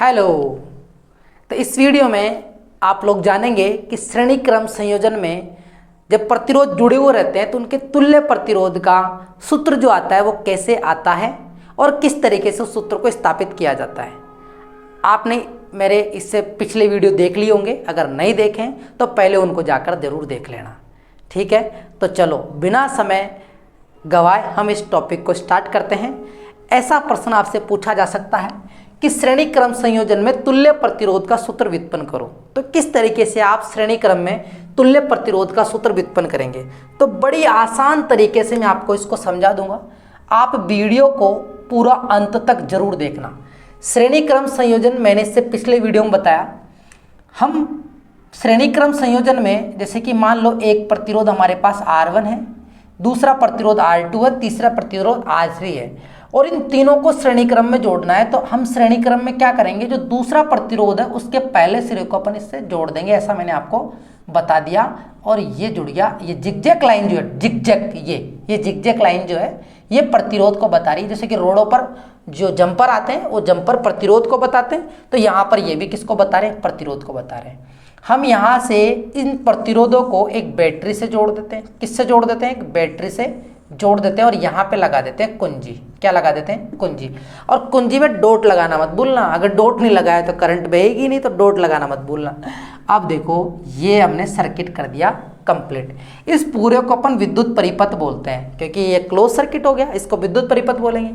Hello. तो इस video में आप लोग जानेंगे कि श्रेणी क्रम संयोजन में जब प्रतिरोध जुड़े हुए रहते हैं तो उनके तुल्य प्रतिरोध का सूत्र जो आता है वो कैसे आता है और किस तरीके से उस सूत्र को स्थापित किया जाता है। आपने मेरे इससे पिछले वीडियो देख लिए होंगे, अगर नहीं देखें तो पहले उनको जाकर ज़रूर देख लेना। ठीक है, तो चलो बिना समय गवाए हम इस टॉपिक को स्टार्ट करते हैं। ऐसा प्रश्न आपसे पूछा जा सकता है कि श्रेणी क्रम संयोजन में तुल्य प्रतिरोध का सूत्र व्युत्पन्न करो, तो किस तरीके से आप श्रेणी क्रम में तुल्य प्रतिरोध का सूत्र व्युत्पन्न करेंगे। तो बड़ी आसान तरीके से मैं आपको इसको समझा दूंगा, आप वीडियो को पूरा अंत तक जरूर देखना। श्रेणी क्रम संयोजन मैंने इससे पिछले वीडियो में बताया, हम श्रेणी क्रम संयोजन में जैसे कि मान लो एक प्रतिरोध हमारे पास R1 है, दूसरा प्रतिरोध R2 है, तीसरा प्रतिरोध R3 है और इन तीनों को श्रेणी क्रम में जोड़ना है। तो हम श्रेणी क्रम में क्या करेंगे, जो दूसरा प्रतिरोध है उसके पहले सिरे को अपन इससे जोड़ देंगे, ऐसा मैंने आपको बता दिया। और ये जुड़ गया, ये जिगजैग लाइन जो है, जिगजैग ये जिगजैग लाइन जो है ये प्रतिरोध को बता रही है। जैसे कि रोडों पर जो जंपर आते हैं वो जंपर प्रतिरोध को बताते हैं, तो यहाँ पर ये भी किसको बता रहे हैं, प्रतिरोध को बता रहे हैं। हम यहाँ से इन प्रतिरोधों को एक बैटरी से जोड़ देते हैं। किससे जोड़ देते हैं, एक बैटरी से जोड़ देते हैं और यहाँ पे लगा देते हैं कुंजी। क्या लगा देते हैं, कुंजी। और कुंजी में डॉट लगाना मत भूलना, अगर डॉट नहीं लगाया तो करंट बहेगी नहीं, तो डॉट लगाना मत भूलना। अब देखो ये हमने सर्किट कर दिया कंप्लीट। इस पूरे को अपन विद्युत परिपथ बोलते हैं, क्योंकि ये क्लोज सर्किट हो गया, इसको विद्युत परिपथ बोलेंगे।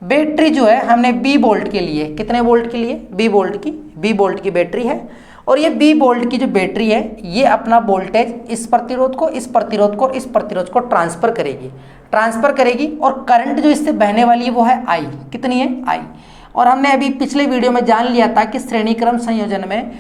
बैटरी जो है हमने बी वोल्ट के लिए, कितने वोल्ट के लिए, बी वोल्ट की बैटरी है। और ये बी वोल्ट की जो बैटरी है ये अपना वोल्टेज इस प्रतिरोध को, इस प्रतिरोध को, इस प्रतिरोध को ट्रांसफर करेगी और करंट जो इससे बहने वाली है वो है आई। कितनी है, आई। और हमने अभी पिछले वीडियो में जान लिया था कि श्रेणी क्रम संयोजन में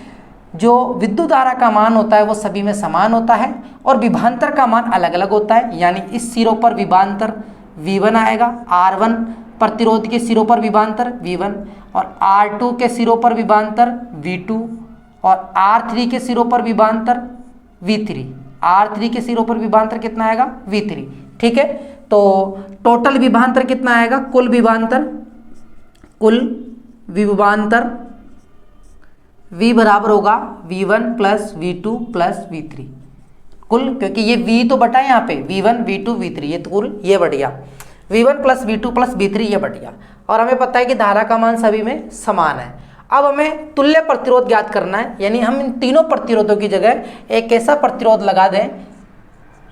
जो विद्युत धारा का मान होता है वो सभी में समान होता है और विभवांतर का मान अलग अलग होता है। यानी इस सिरों पर विभवांतर V1 आएगा, R1 प्रतिरोध के सिरों पर विभवांतर V1 और R2 के सिरों पर विभवांतर V2 और R3 के सिरों पर विभवांतर V3। R3 के सिरों पर विभवांतर कितना आएगा, V3। ठीक है, तो टोटल विभवांतर कितना आएगा, कुल विभवांतर V बराबर होगा V1 plus V2 plus V3 कुल, क्योंकि ये V तो बटा है यहाँ पे, V1 V2 V3 ये तो कुल, ये बढ़ गया V1 plus V2 plus V3 ये बढ़ गया। और हमें पता है कि धारा का मान सभी में समान है। अब हमें तुल्य प्रतिरोध ज्ञात करना है, यानी हम इन तीनों प्रतिरोधों की जगह एक ऐसा प्रतिरोध लगा दें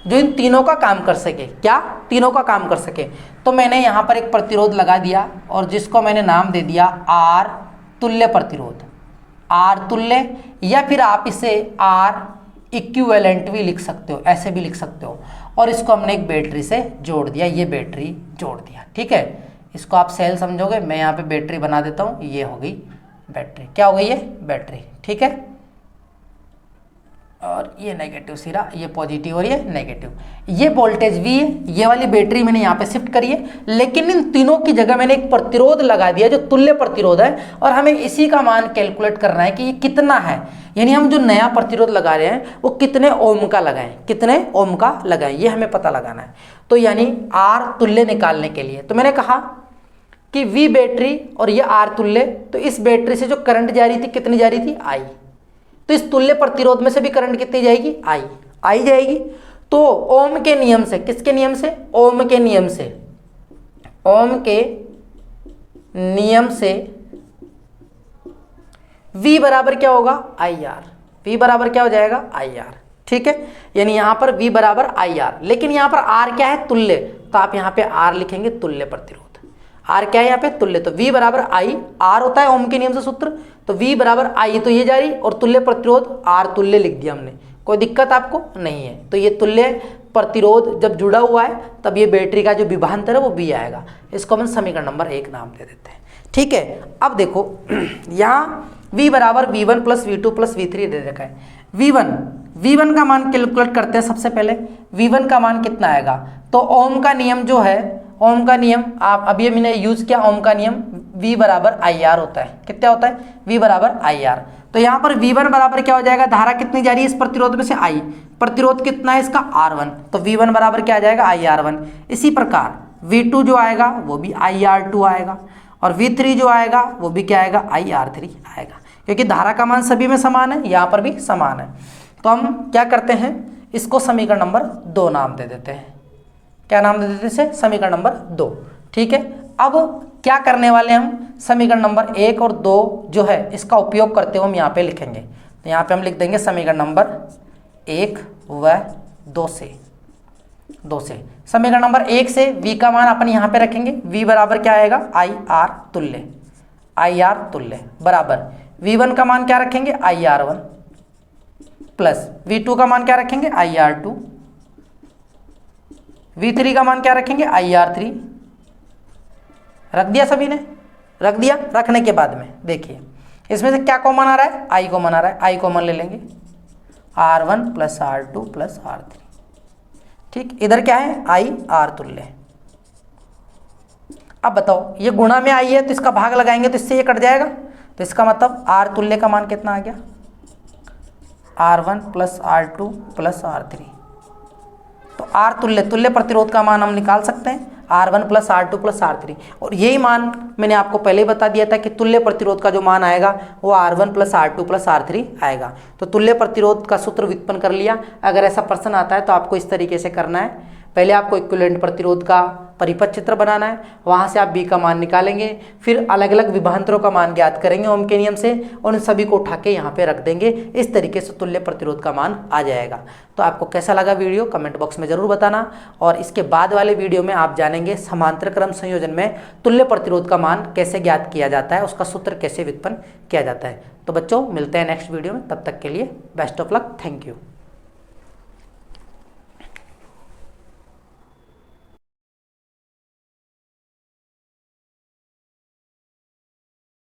जो इन तीनों का काम कर सके। क्या, तीनों का काम कर सके। तो मैंने यहाँ पर एक प्रतिरोध लगा दिया और जिसको मैंने नाम दे दिया R तुल्य प्रतिरोध, R तुल्य, या फिर आप इसे R इक्विवेलेंट भी लिख सकते हो, ऐसे भी लिख सकते हो। और इसको हमने एक बैटरी से जोड़ दिया, ये बैटरी जोड़ दिया। ठीक है, इसको आप सेल समझोगे, मैं यहाँ पे बैटरी बना देता हूँ, ये हो गई बैटरी। क्या हो गई ये, बैटरी। ठीक है, और ये नेगेटिव सिरा, ये पॉजिटिव और ये नेगेटिव। ये वोल्टेज V है, ये वाली बैटरी मैंने यहाँ पे शिफ्ट करी है, लेकिन इन तीनों की जगह मैंने एक प्रतिरोध लगा दिया जो तुल्य प्रतिरोध है और हमें इसी का मान कैलकुलेट करना है कि ये कितना है। यानी हम जो नया प्रतिरोध लगा रहे हैं वो कितने ओम का लगाएं, कितने ओम का लगाएं, ये हमें पता लगाना है। तो यानी R तुल्य निकालने के लिए तो मैंने कहा कि V बैटरी और ये R तुल्य, तो इस बैटरी से जो करंट जा रही थी कितनी जा रही थी, I। तो इस तुल्य प्रतिरोध में से भी करंट कितनी जाएगी, आई जाएगी। तो ओम के नियम से, किसके नियम से, ओम के नियम से, ओम के नियम से V बराबर क्या होगा, IR। V बराबर क्या हो जाएगा, IR। ठीक है, यानी यहां पर V बराबर IR, लेकिन यहां पर R क्या है, तुल्य, तो आप यहां पे R लिखेंगे तुल्य प्रतिरोध। R क्या है यहाँ पे, तुल्य, तो V बराबर I, R होता है ओम के नियम से सूत्र, तो V बराबर I, तो ये जा रही, और तुल्य प्रतिरोध R तुल्य लिख दिया हमने, कोई दिक्कत आपको नहीं है। तो ये तुल्य प्रतिरोध जब जुड़ा हुआ है तब ये बैटरी का जो विभवांतर है वो V आएगा, इसको हम समीकरण नंबर 1 नाम दे देते हैं। ठीक है, अब देखो यहाँ V बराबर V1 plus V2 plus V3 दे रखा है। V1 का मान कैलकुलेट करते हैं। सबसे पहले V1 का मान कितना आएगा, तो ओम का नियम जो है, ओम का नियम आप अभी मैंने यूज किया, ओम का नियम V बराबर IR होता है। कितना होता है, V बराबर IR। तो यहाँ पर V1 बराबर क्या हो जाएगा, धारा कितनी जा रही है इस प्रतिरोध में से, I। प्रतिरोध कितना है इसका, R1, तो V1 बराबर क्या आ जाएगा, IR1। इसी प्रकार V2 जो आएगा वो भी IR2 आएगा और V3 जो आएगा वो भी क्या आएगा, IR3 आएगा, क्योंकि धारा का मान सभी में समान है, यहाँ पर भी समान है। तो हम क्या करते हैं, इसको समीकरण नंबर 2 नाम दे देते हैं। क्या नाम दे देते हैं इसे, समीकरण नंबर 2। ठीक है, अब क्या करने वाले हम, समीकरण नंबर 1 और 2 जो है इसका उपयोग करते हुए हम यहाँ पे लिखेंगे। तो यहाँ पे हम लिख देंगे समीकरण नंबर 1 व 2 से समीकरण नंबर 1 से v का मान अपन यहाँ पे रखेंगे। v बराबर क्या आएगा, IR तुल्य बराबर v1 का मान क्या रखेंगे, IR1 प्लस v2 का मान क्या रखेंगे, IR2, v3 का मान क्या रखेंगे, IR3। रख दिया सभी ने, रख दिया। रखने के बाद में देखिए इसमें से क्या कॉमन आ रहा है, I कॉमन आ रहा है, I कॉमन ले लेंगे, R1 plus R2 plus R3। ठीक, इधर क्या है, IR तुल्य। अब बताओ ये गुणा में आई है तो इसका भाग लगाएंगे तो इससे ये कट जाएगा, तो इसका मतलब R तुल्य का मान कितना आ गया, R1 plus R2 plus R3। तो R तुल्य प्रतिरोध का मान हम निकाल सकते हैं, R1 plus R2 plus R3। और यही मान मैंने आपको पहले ही बता दिया था कि तुल्य प्रतिरोध का जो मान आएगा वो R1 plus R2 plus R3 आएगा। तो तुल्य प्रतिरोध का सूत्र व्युत्पन्न कर लिया। अगर ऐसा प्रश्न आता है तो आपको इस तरीके से करना है, पहले आपको इक्विवेलेंट प्रतिरोध का परिपथ चित्र बनाना है, वहाँ से आप B का मान निकालेंगे, फिर अलग अलग विभवांतरों का मान ज्ञात करेंगे ओम के नियम से और उन सभी को उठा के यहाँ पे रख देंगे। इस तरीके से तुल्य प्रतिरोध का मान आ जाएगा। तो आपको कैसा लगा वीडियो कमेंट बॉक्स में ज़रूर बताना। और इसके बाद वाले वीडियो में आप जानेंगे समांतर क्रम संयोजन में तुल्य प्रतिरोध का मान कैसे ज्ञात किया जाता है, उसका सूत्र कैसे व्युत्पन्न किया जाता है। तो बच्चों मिलते हैं नेक्स्ट वीडियो में, तब तक के लिए best of luck, thank you.